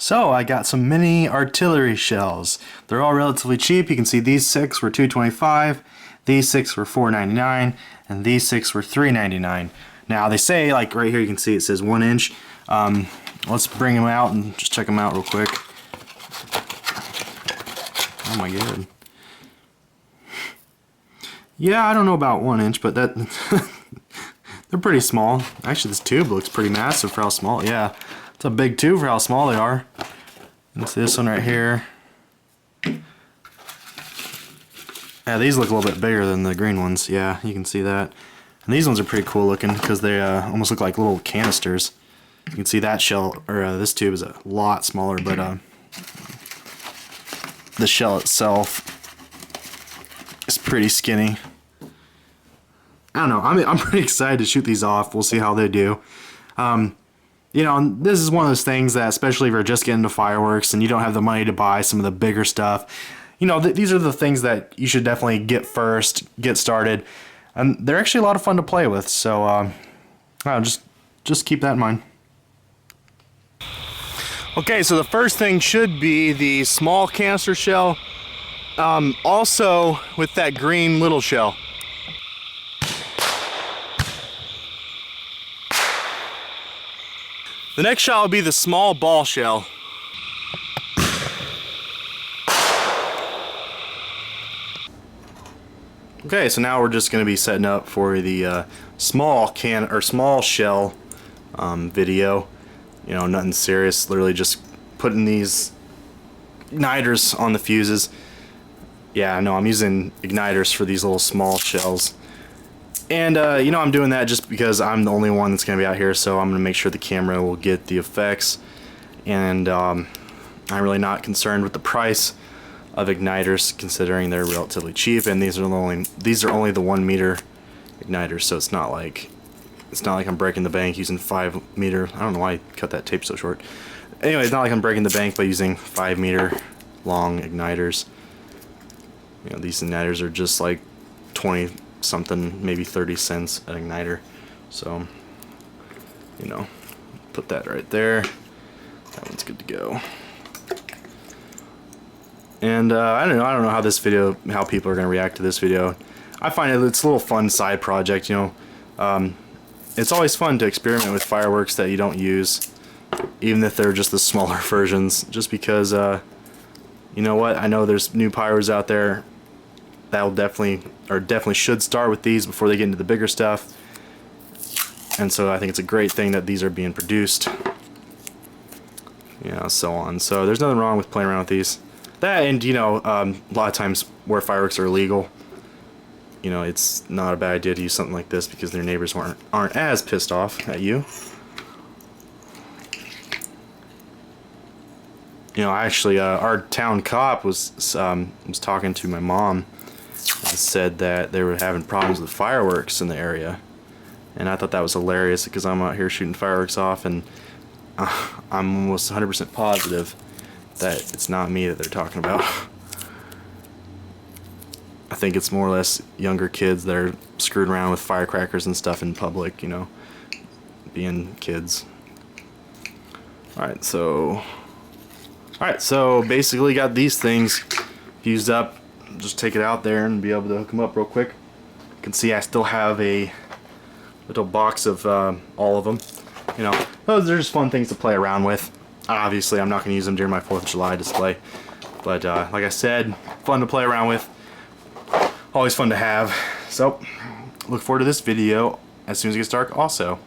So I got some mini artillery shells. They're all relatively cheap. You can see these 6 were $2.25, these 6 were $4.99, and these 6 were $3.99. Now they say, like right here you can see it says 1 inch. Let's bring them out and just check them out real quick. Oh my god. Yeah, I don't know about 1 inch, but that they're pretty small. Actually, this tube looks pretty massive for how small. Yeah, it's a big tube for how small they are. And it's this one right here. Yeah, these look a little bit bigger than the green ones. Yeah, you can see that. And these ones are pretty cool looking because they almost look like little canisters. You can see that shell, or this tube is a lot smaller, but the shell itself is pretty skinny. I don't know. I'm pretty excited to shoot these off. We'll see how they do. You know, this is one of those things that, especially if you're just getting into fireworks and you don't have the money to buy some of the bigger stuff, you know, these are the things that you should definitely get first, get started, and they're actually a lot of fun to play with. So, just keep that in mind. Okay, so the first thing should be the small canister shell, also with that green little shell. The next shot will be the small ball shell. Okay, so now we're just going to be setting up for the small shell video. You know, nothing serious. Literally just putting these igniters on the fuses. Yeah, no, I'm using igniters for these little small shells. And, you know, I'm doing that just because I'm the only one that's going to be out here, so I'm going to make sure the camera will get the effects. And I'm really not concerned with the price of igniters, considering they're relatively cheap, and these are only the 1 meter igniters, so it's not like I'm breaking the bank using 5 meter. I don't know why I cut that tape so short. Anyway, it's not like I'm breaking the bank by using 5 meter long igniters. You know, these igniters are just like 20 something, maybe 30 cents an igniter. So, you know, put that right there. That one's good to go. And I don't know how people are gonna react to this video. I find it's a little fun side project, you know. It's always fun to experiment with fireworks that you don't use, even if they're just the smaller versions, just because you know what, I know there's new pyros out there that will definitely should start with these before they get into the bigger stuff. And so I think it's a great thing that these are being produced. You know, so on. So there's nothing wrong with playing around with these. That, and you know, a lot of times where fireworks are illegal, you know, it's not a bad idea to use something like this because their neighbors aren't as pissed off at you. You know, actually, our town cop was talking to my mom and said that they were having problems with fireworks in the area, and I thought that was hilarious because I'm out here shooting fireworks off, and I'm almost 100% positive that it's not me that they're talking about. I think it's more or less younger kids that are screwed around with firecrackers and stuff in public, you know, being kids. Alright, so basically got these things fused up. Just take it out there and be able to hook them up real quick. You can see I still have a little box of all of them. You know, those are just fun things to play around with. Obviously, I'm not going to use them during my 4th of July display. But like I said, fun to play around with. Always fun to have. So, look forward to this video as soon as it gets dark also.